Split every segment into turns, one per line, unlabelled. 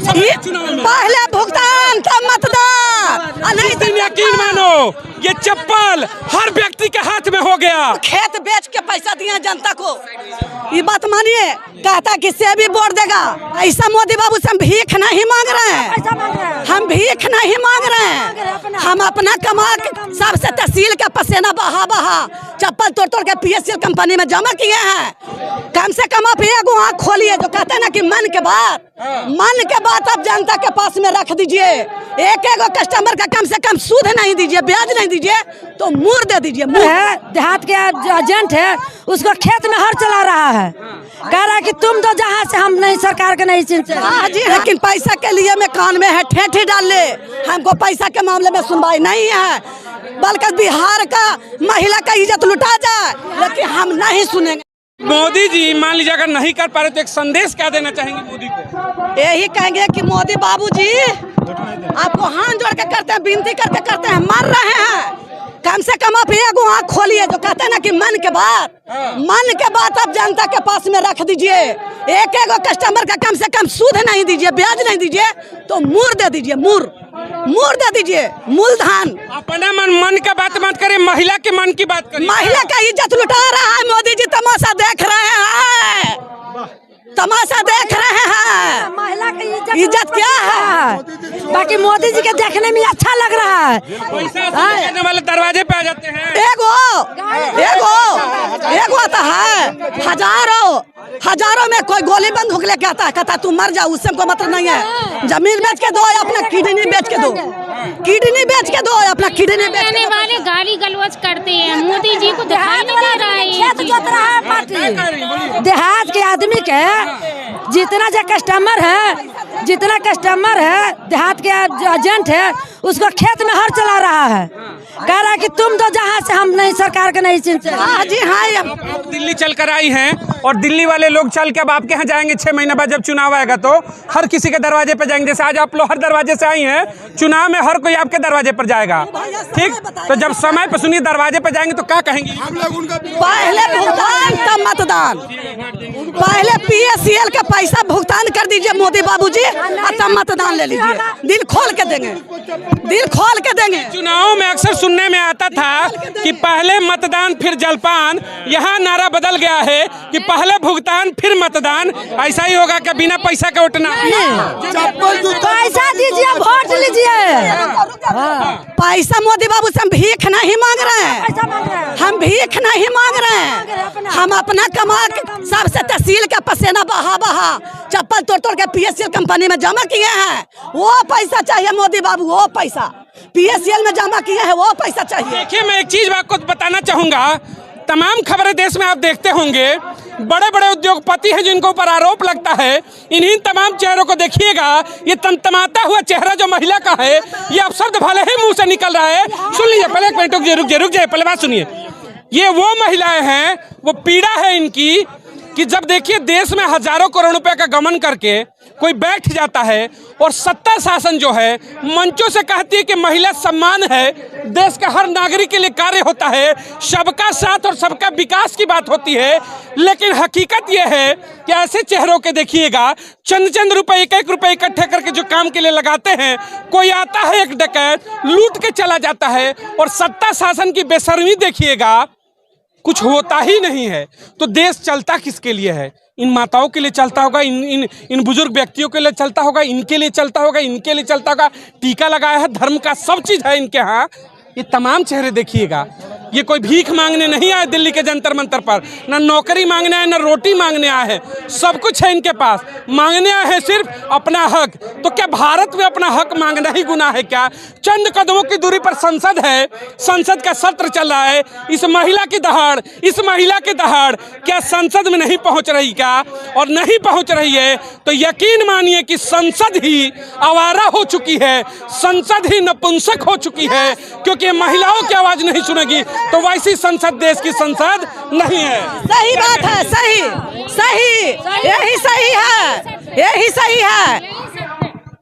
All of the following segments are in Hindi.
पहले भुगतान तब मतदान।
नहीं दिन यकीन मानो ये चप्पल हर व्यक्ति के हाथ में हो गया।
खेत बेच के पैसा दिया जनता को, ये बात मानिए। कहता कि से भी वोट देगा, ऐसा मोदी बाबू से हम भीख नहीं मांग रहे हैं, हम भीख नहीं मांग रहे हैं। हम अपना कमा सबसे तहसील का पसीना बहा बहा चप्पल तोड़ तोड़ के PSL कंपनी में जमा किए हैं। कम से कम आप एक आँख खोलिए, जो कहते हैं ना कि मन के बात आप जनता के पास में रख दीजिए। एक कस्टमर का कम से कम सूद नहीं दीजिए, ब्याज नहीं दीजिए, तो मुर दे दीजिए।
देहात के जो एजेंट है उसको खेत में हर चला रहा है, कह रहा है कि तुम तो जहाँ से हम नहीं, सरकार के नहीं चिंता।
हाँ जी, लेकिन पैसा के लिए मैं कान में है ठेठी डाल ले। हमको पैसा के मामले में सुनवाई नहीं है, बल्कि बिहार का महिला का इज्जत लुटा जाए, लेकिन हम नहीं सुनेंगे।
मोदी जी मान लीजिए अगर नहीं कर पा रहे तो एक संदेश क्या देना चाहेंगे मोदी को?
यही कहेंगे कि मोदी बाबूजी आपको हाथ जोड़ के करते हैं, विनती करके करते हैं, मर रहे हैं। कम से कम आप एक आँख खोलिए, जो कहते हैं ना कि मन के बात आप जनता के पास में रख दीजिए। एक कस्टमर का कम से कम सूद नहीं दीजिए, ब्याज नहीं दीजिए, तो मुर दे दीजिए, मुर दे दीजिए, मूलधन।
अपना मन का बात मत करें, महिला के मन की बात करिए।
महिला का इज्जत लुटा रहा है मोदी जी, तमाशा देख रहे हैं, तमाशा देख रहे हैं।
महिला की
इज्जत क्या है?
बाकी मोदी जी के देखने में अच्छा लग रहा है।
पैसा देने वाले दरवाजे पे आ जाते हैं।
एगो आता है, हजारों में कोई गोली बंदूक लेके आता है, कहता तू मर जा, उससे हमको मतलब नहीं है। जमीन बेच के दो, अपना किडनी बेच के दो, अपना किडनी बेचने
वाले गाली गलौज करते हैं। मोदी जी को दिखाई नहीं दे रहा है।
खेत जोत रहा है पार्टी। देहात के आदमी के जितना कस्टमर है, देहात के जो एजेंट है उसको खेत में हर चला रहा है, कह रहा है कि तुम तो जहाँ से हम नहीं, सरकार के नहीं चिंता।
हाँ जी हाँ।
आप दिल्ली चल कर आई हैं और दिल्ली वाले लोग चल के अब आपके यहाँ जाएंगे 6 महीने बाद जब चुनाव आएगा, तो हर किसी के दरवाजे पे जाएंगे। जैसे आज आप लोग हर दरवाजे से आई हैं, चुनाव में हर कोई आपके दरवाजे पर जाएगा, ठीक? तो जब समय पे सुनिए दरवाजे पे जाएंगे तो क्या कहेंगे?
पहले भुगतान तब मतदान, पहले PSL का पैसा भुगतान कर दीजिए मोदी बाबूजी, तब मतदान ले लीजिए। दिल खोल के देंगे।
चुनाव में अक्सर सुनने में आता था कि पहले मतदान फिर जलपान, यहाँ नारा बदल गया है कि पहले भुगतान फिर मतदान। ऐसा ही होगा कि बिना पैसा के उठना?
पैसा दीजिए, वोट लीजिए।
पैसा मोदी बाबू से हम भीख नहीं मांग रहे हैं, हम अपना कमा सबसे तहसील का पसीना बहा बहा चप्पल तोड़ तोड़ के PSL कंपनी में जमा किए हैं। वो पैसा चाहिए मोदी बाबू, वो पैसा PSL में जमा किए हैं, वो पैसा चाहिए।
देखिए, मैं एक चीज आपको बताना चाहूंगा। तमाम खबरें देश में आप देखते होंगे, बड़े बड़े उद्योगपति हैं जिनको ऊपर आरोप लगता है। इन्हीं तमाम चेहरों को देखिएगा, ये तमतमाता हुआ चेहरा जो महिला का है, ये अपशब्द भले ही मुंह से निकल रहा है। सुन लीजिए, पहले एक मिनट रुक जाइए, पहले बात सुनिए। ये वो महिलाएं हैं, वो पीड़ा है इनकी कि जब देखिए देश में हजारों करोड़ रुपए का गमन करके कोई बैठ जाता है और सत्ता शासन जो है मंचों से कहती है कि महिला सम्मान है, देश का हर नागरिक के लिए कार्य होता है, सबका साथ और सबका विकास की बात होती है। लेकिन हकीकत यह है कि ऐसे चेहरों के देखिएगा, चंद रुपए, एक रुपए इकट्ठे करके जो काम के लिए लगाते हैं, कोई आता है एक डकैत लूट के चला जाता है, और सत्ता शासन की बेशर्मी देखिएगा, कुछ होता ही नहीं है। तो देश चलता किसके लिए है? इन माताओं के लिए चलता होगा, इन बुजुर्ग व्यक्तियों के लिए चलता होगा, इनके लिए चलता होगा, टीका लगाया है, धर्म का सब चीज है इनके यहाँ। ये तमाम चेहरे देखिएगा, ये कोई भीख मांगने नहीं आए दिल्ली के जंतर मंतर पर, ना नौकरी मांगने आए, ना रोटी मांगने आए हैं। सब कुछ है इनके पास, मांगने आए हैं सिर्फ अपना हक। तो क्या भारत में अपना हक मांगना ही गुनाह है क्या? चंद कदमों की दूरी पर संसद है, संसद का सत्र चल रहा है। इस महिला की दहाड़ क्या संसद में नहीं पहुंच रही क्या? और नहीं पहुंच रही है तो यकीन मानिए कि संसद ही आवारा हो चुकी है, संसद ही नपुंसक हो चुकी है, क्योंकि महिलाओं की आवाज नहीं सुनेगी तो वैसी संसद देश की संसद नहीं है।
सही बात है, यही सही है।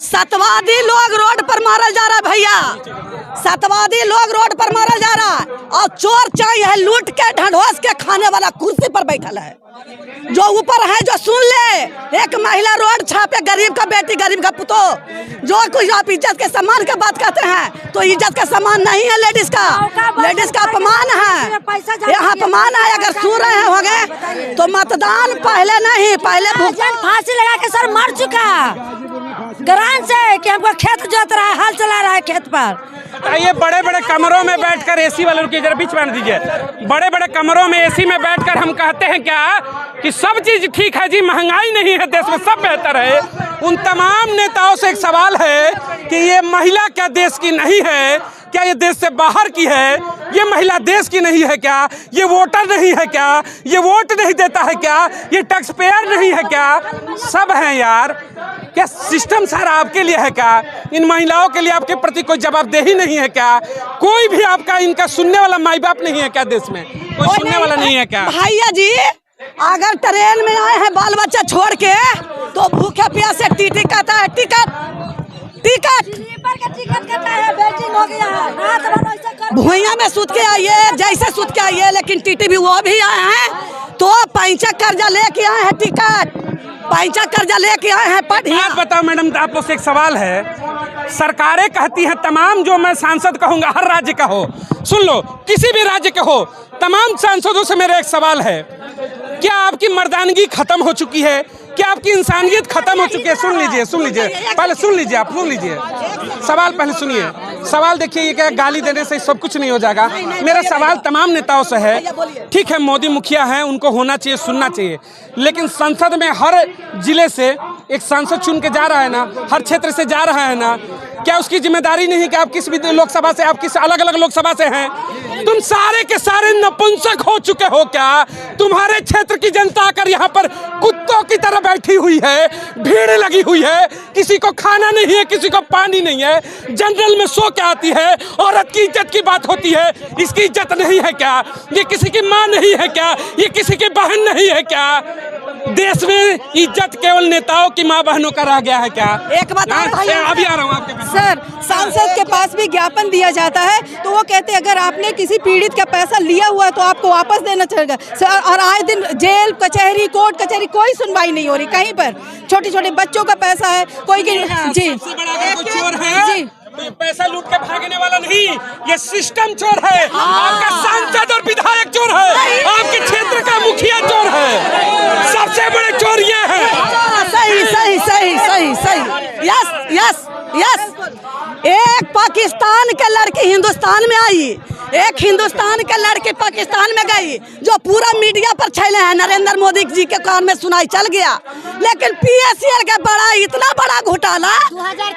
सतवादी लोग रोड पर मारल जा रहा है भैया, सतवादी लोग रोड पर मारा जा रहा है और चोर चाहिए है लूट के ढंढोस के खाने वाला कुर्सी पर बैठल है। जो ऊपर है जो सुन ले, एक महिला रोड छापे, गरीब का बेटी गरीब का पुतो, जो कुछ आप इज्जत के सम्मान के बात कहते हैं तो इज्जत का सम्मान नहीं है लेडीज का, लेडीज का अपमान है, यह अपमान है। अगर सुन रहे हो गए तो मतदान पहले नहीं, पहले
फांसी लगा के सर मर चुका ग्रांट से कि हमको खेत जोत रहा है, हल चला रहा है खेत पर।
ये बड़े बड़े कमरों में बैठकर एसी वाले रुकिए जरा बीच में दीजिए, बड़े बड़े कमरों में एसी में बैठकर हम कहते हैं क्या कि सब चीज ठीक है जी, महंगाई नहीं है देश में, सब बेहतर है। उन तमाम नेताओं से एक सवाल है कि ये महिला क्या देश की नहीं है क्या? ये देश से बाहर की है? ये महिला देश की नहीं है क्या? ये वोटर नहीं है क्या? ये वोट नहीं देता है क्या? ये टैक्स पेयर नहीं है क्या? सब हैं यार। क्या सिस्टम सारा आपके लिए है क्या? इन महिलाओं के लिए आपके प्रति कोई जवाबदेही नहीं है क्या? कोई भी आपका इनका सुनने वाला माई बाप नहीं है क्या? देश में कोई सुनने वाला नहीं है क्या?
भैया जी अगर ट्रेन में आए हैं बाल बच्चा छोड़ के तो भूखे प्यासे टीटी कहता है टिकट टिकट भुइया में सूत के आइए, जैसे सूत के आइए, लेकिन टीटी भी वो भी आए हैं तो पैसा कर्जा लेके आए हैं, टिकट पैसा कर्जा लेके आए हैं।
आप बताओ मैडम, आप लोग से एक सवाल है, सरकारें कहती हैं तमाम, जो मैं सांसद कहूँगा हर राज्य का हो, सुन लो किसी भी राज्य के हो, तमाम सांसदों से मेरा एक सवाल है, क्या आपकी मर्दानगी खत्म हो चुकी है? क्या आपकी इंसानियत खत्म हो चुकी है? सुन लीजिए पहले सुन लीजिए, आप सुन लीजिए सवाल पहले सुनिए। सवाल देखिए, ये क्या गाली देने से सब कुछ नहीं हो जाएगा। मेरा सवाल तमाम नेताओं से है, ठीक है मोदी मुखिया हैं, उनको होना चाहिए, सुनना चाहिए, लेकिन संसद में हर जिले से एक सांसद चुन के जा रहा है ना, हर क्षेत्र से जा रहा है ना, क्या उसकी जिम्मेदारी नहीं कि आप किस लोकसभा से, आप किस अलग अलग लोकसभा से हैं? तुम सारे के सारे नपुंसक हो चुके हो क्या? तुम्हारे क्षेत्र की जनता आकर यहाँ पर कुत्तों की तरह बैठी हुई है, भीड़ लगी हुई है, किसी को खाना नहीं है, किसी को पानी नहीं है, जनरल में सो के आती है, औरत की इज्जत की बात होती है, इसकी इज्जत नहीं है क्या? ये किसी की माँ नहीं है क्या? ये किसी की बहन नहीं है क्या? देश में इज्जत केवल नेताओं की माँ बहनों का रह गया है क्या?
एक बात
अभी आ रहा हूँ आपके पास।
सर, सांसद के पास भी ज्ञापन दिया जाता है तो वो कहते हैं अगर आपने किसी पीड़ित का पैसा लिया हुआ है तो आपको वापस देना चाहिए सर। और आए दिन जेल कचहरी कोर्ट कचहरी कोई सुनवाई नहीं हो रही कहीं पर। छोटे छोटे बच्चों का पैसा है कोई जी
सबसे बड़ा अगर कोई चोर है
जी
तो ये पैसा लूट के भागने वाला नहीं, ये सिस्टम चोर है। आपका सांसद और विधायक चोर है, आपके क्षेत्र का मुखिया चोर है, सबसे बड़े चोर ये है।
सही सही सही सही सही, यस यस यस। एक पाकिस्तान के लड़की हिंदुस्तान में आई, एक हिंदुस्तान के लड़की पाकिस्तान में गई, जो पूरा मीडिया पर छाले हैं, नरेंद्र मोदी जी के कान में सुनाई चल गया। लेकिन PSL का बड़ा इतना बड़ा घोटाला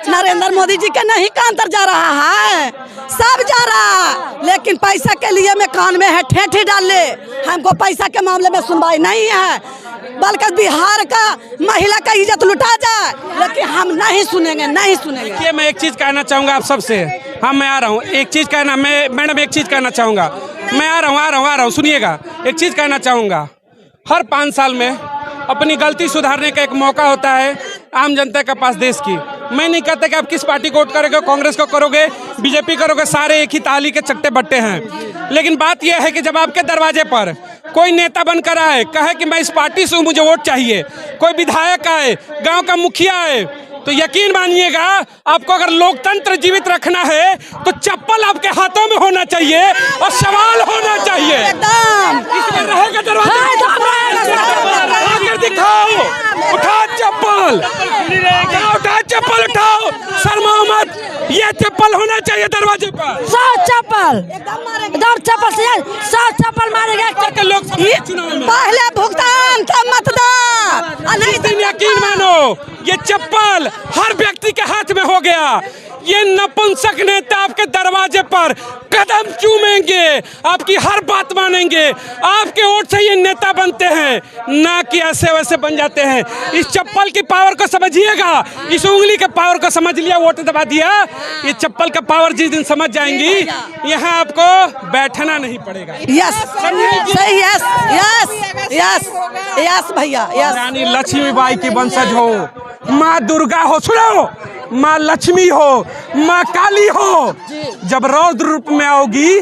नरेंद्र मोदी जी के नहीं कान तर जा रहा है, सब जा रहा, लेकिन पैसा के लिए में कान में है ठेठी डाल ले। हमको पैसा के मामले में सुनवाई नहीं है, बल्कि बिहार का महिला का इज्जत लुटा जाए, लेकिन हम नहीं सुनेंगे, नहीं सुनेंगे।
देखिए मैं एक चीज कहना चाहूंगा आप सबसे, हाँ मैं आ रहा हूँ, एक चीज कहना, मैं मैडम एक चीज कहना चाहूंगा, मैं आ रहा हूँ सुनिएगा, एक चीज कहना चाहूंगा, हर 5 साल में अपनी गलती सुधारने का एक मौका होता है आम जनता के पास देश की। मैं नहीं कहता कि आप किस पार्टी को वोट करोगे, कांग्रेस को करोगे, बीजेपी करोगे, सारे एक ही ताली के चट्टे बट्टे हैं। लेकिन बात यह है कि जब आपके दरवाजे पर कोई नेता बनकर आए, कहे कि मैं इस पार्टी से हूँ, मुझे वोट चाहिए, कोई विधायक आए, गांव का मुखिया आए, तो यकीन मानिएगा आपको अगर लोकतंत्र जीवित रखना है तो चप्पल आपके हाथों में होना चाहिए और सवाल होना चाहिए।
एकदम
इसमें रहेगा दरवाजा, दिखाओ, उठा चप्पल, उठा चप्पल, उठाओ, शर्माओ मत, ये चप्पल होना चाहिए दरवाजे पर।
100 चप्पल एकदम चप्पल से 100 चप्पल मारेगा
पहले भुगतान तब मतदान।
नहीं यकीन मानो ये चप्पल हर व्यक्ति के हाथ में हो गया। ये नपुंसक नेता आपके दरवाजे पर कदम चूमेंगे, आपकी हर बात मानेंगे, आपके वोट से ये नेता बनते हैं, ना कि ऐसे वैसे बन जाते हैं। इस चप्पल की पावर को समझिएगा, इस उंगली के पावर को समझ लिया, वोट दबा दिया, ये चप्पल का पावर जिस दिन समझ जाएंगी यहाँ आपको बैठना नहीं पड़ेगा।
यस सही, यस यस यस यस भैया, यस।
रानी लक्ष्मीबाई की वंशज हो, माँ दुर्गा हो, सुनो माँ लक्ष्मी हो, माँ काली हो, जब रौद्र रूप में आओगी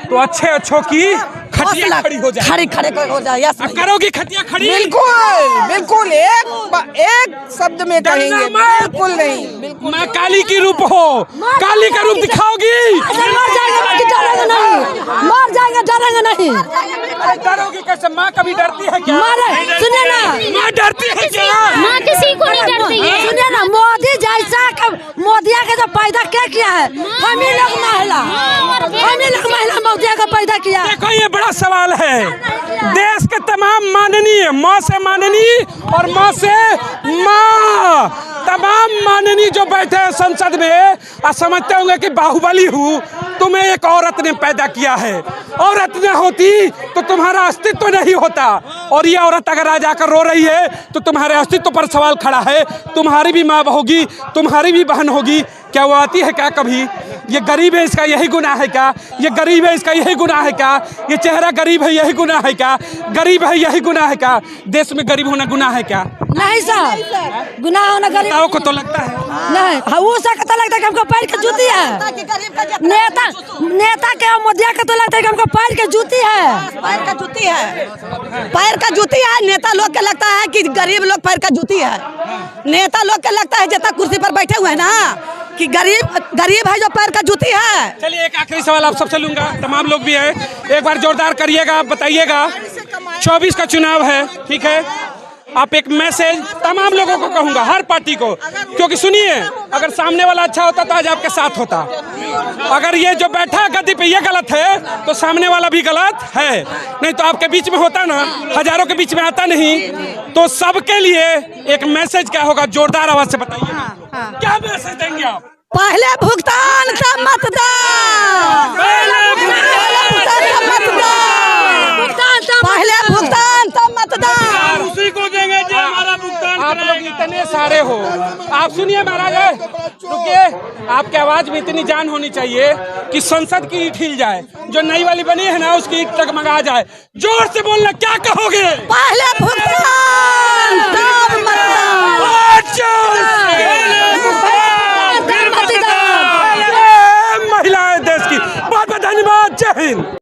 तो अच्छे अच्छों की खटिया खड़ी हो जाए,
खड़ी हो जाए। यस
करोगी खटिया खड़ी?
बिल्कुल बिल्कुल, एक शब्द में कहेंगे, बिल्कुल नहीं, बिल्कुल।
माँ काली की रूप हो, काली का रूप दिखाओगी?
मर जाएंगे बाकी डरेंगे नहीं, मर जाएंगे डरेंगे नहीं।
डरोगी कैसे? माँ कभी डरती है क्या?
मारे सुनिए ना,
माँ डरती है क्या?
माँ किसी को नहीं डरती है।
सुनिए ना, मोदी जैसा मोदिया के जो पैदा क्या है, हम ही लोग महिला मोदिया का पैदा किया।
देखो ये बड़ा सवाल है। देश के तमाम माननीय, माँ से माननीय और माँ से माँ, तमाम माननीय जो बैठे हैं संसद में, और समझते होंगे कि बाहुबली हूँ, तुम्हें एक औरत ने पैदा किया है। औरत न होती तो तुम्हारा अस्तित्व नहीं होता। और ये औरत अगर आज आकर रो रही है तो तुम्हारे अस्तित्व पर सवाल खड़ा है। तुम्हारी भी माँ होगी, तुम्हारी भी बहन होगी, क्या वो आती है क्या कभी? ये गरीब है इसका यही गुनाह है क्या? ये गरीब है इसका यही गुनाह है क्या? ये चेहरा गरीब है यही गुनाह है क्या? गरीब है यही गुनाह है क्या? देश में गरीब होना गुनाह है क्या?
नहीं सर, गुनाह होना गरीब
को तो लगता है
नहीं, वो सकता लगता है कि हमको पैर की जूती है। नेता के मोदिया का तो लगता है कि हमको पैर की जूती है।
पैर का जूती है, पैर का जूती है। नेता लोग के लगता है कि गरीब लोग पैर का जूती है। नेता लोग के लगता है जितना कुर्सी पर बैठे हुए हैं ना कि गरीब है जो पैर का जूती है।
चलिए एक आखिरी सवाल आप सबसे लूंगा, तमाम लोग भी है, एक बार जोरदार करिएगा, बताइएगा। 24 का चुनाव है, ठीक है, आप एक मैसेज तमाम लोगों को कहूंगा, हर पार्टी को, क्योंकि सुनिए, अगर सामने वाला अच्छा होता तो आज आपके साथ होता। अगर ये जो बैठा गद्दी पे ये गलत है तो सामने वाला भी गलत है, नहीं तो आपके बीच में होता ना, हजारों के बीच में आता नहीं। तो सबके लिए एक मैसेज क्या होगा, जोरदार आवाज से बताइए। क्या मैसेज देंगे आप?
पहले भुगतान तब मतदान, पहले भुगतान तब मतदान।
उसी को देंगे जो हमारा भुगतान। आप लोग इतने सारे हो, आप सुनिए महाराज, रुकिए, आपकी आवाज में इतनी जान होनी चाहिए कि संसद की ईंट हिल जाए, जो नई वाली बनी है ना उसकी ईंट टगमगा जाए। जोर से बोलना, क्या कहोगे?
पहले भुगतान तब मतदान।
महिलाएं देश की, बहुत बहुत धन्यवाद, जय हिंद।